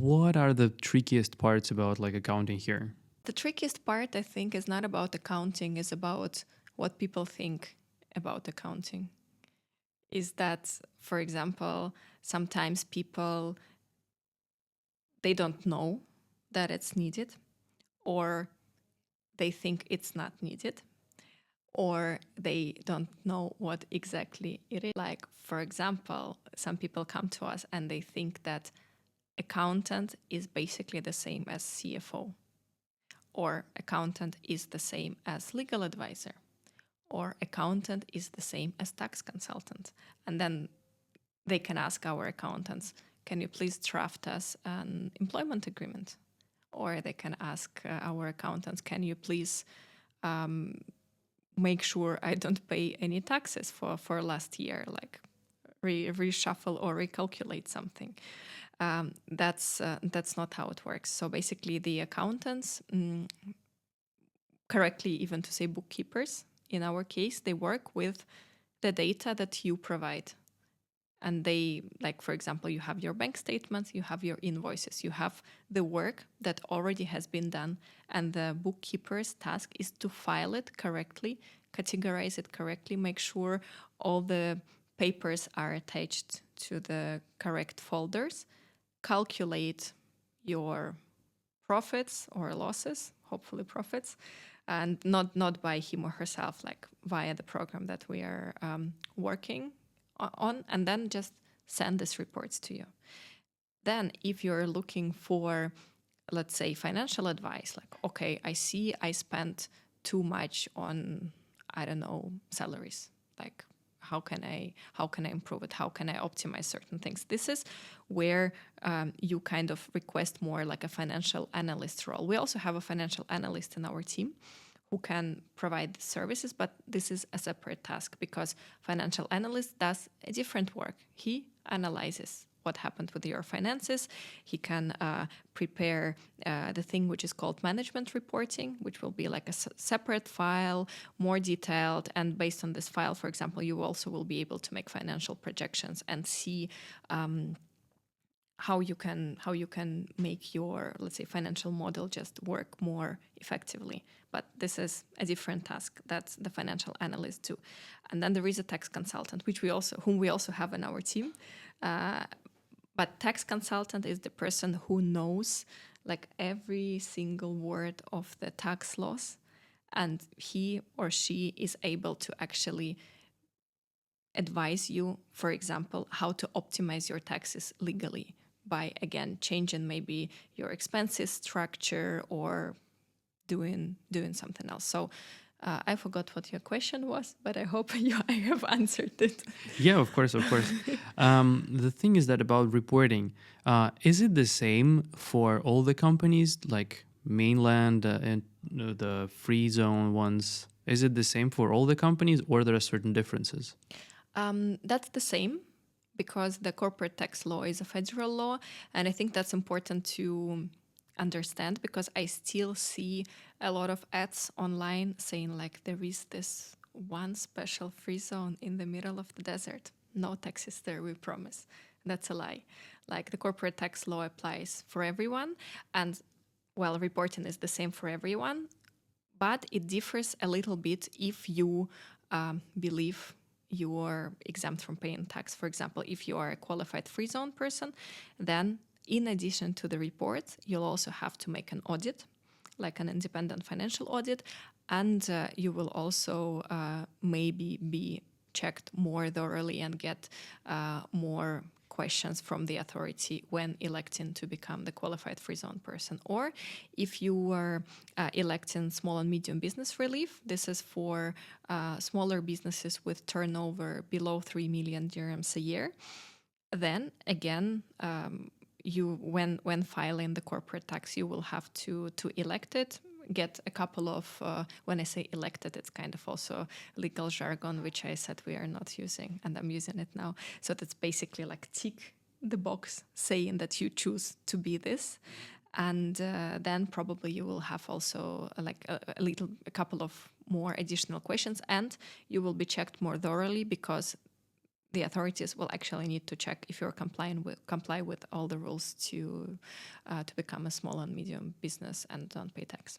what are the trickiest parts about like accounting here? The trickiest part, I think, is not about accounting, is about what people think about accounting. Is that, for example, sometimes people, they don't know that it's needed, or they think it's not needed, or they don't know what exactly it is. Like, for example, some people come to us and they think that accountant is basically the same as CFO, or accountant is the same as legal advisor, or accountant is the same as tax consultant. And then they can ask our accountants, can you please draft us an employment agreement? Or they can ask our accountants, can you please make sure I don't pay any taxes for last year, like reshuffle or recalculate something. That's not how it works. So basically the accountants, correctly even to say bookkeepers, in our case, they work with the data that you provide. And they, like, for example, you have your bank statements, you have your invoices, you have the work that already has been done. And the bookkeeper's task is to file it correctly, categorize it correctly, make sure all the papers are attached to the correct folders, calculate your profits or losses, hopefully profits, and not by him or herself, like via the program that we are working on, and then just send these reports to you. Then if you're looking for, let's say, financial advice, like, okay, I see I spent too much on, I don't know, salaries, like how can I improve it? How can I optimize certain things? This is where you kind of request more like a financial analyst role. We also have a financial analyst in our team who can provide services, but this is a separate task because financial analyst does a different work. He analyzes what happened with your finances. He can prepare the thing which is called management reporting, which will be like a separate file, more detailed. And based on this file, for example, you also will be able to make financial projections and see how you can make your, let's say, financial model just work more effectively. But this is a different task. That's the financial analyst too. And then there is a tax consultant, whom we also have in our team. But tax consultant is the person who knows like every single word of the tax laws, and he or she is able to actually advise you, for example, how to optimize your taxes legally by, again, changing maybe your expenses structure or doing something else. So I forgot what your question was, but I hope I have answered it. Yeah, of course, of course. The thing is that about reporting, is it the same for all the companies, like Mainland and the free zone ones? Is it the same for all the companies, or there are certain differences? That's the same, because the corporate tax law is a federal law, and I think that's important to understand, because I still see a lot of ads online saying like there is this one special free zone in the middle of the desert. No taxes there, we promise. That's a lie. Like, the corporate tax law applies for everyone, and well, reporting is the same for everyone, but it differs a little bit if you believe you are exempt from paying tax. For example, if you are a qualified free zone person, then in addition to the report, you'll also have to make an audit, like an independent financial audit, and you will also maybe be checked more thoroughly and get more questions from the authority when electing to become the qualified free zone person. Or if you are electing small and medium business relief, this is for smaller businesses with turnover below 3 million dirhams a year, then again, you when filing the corporate tax, you will have to elect it, get a couple of, when I say elected, it's kind of also legal jargon, which I said we are not using, and I'm using it now. So that's basically like tick the box saying that you choose to be this. And then probably you will have also like a couple of more additional questions, and you will be checked more thoroughly, because the authorities will actually need to check if you're comply with all the rules to become a small and medium business and don't pay tax.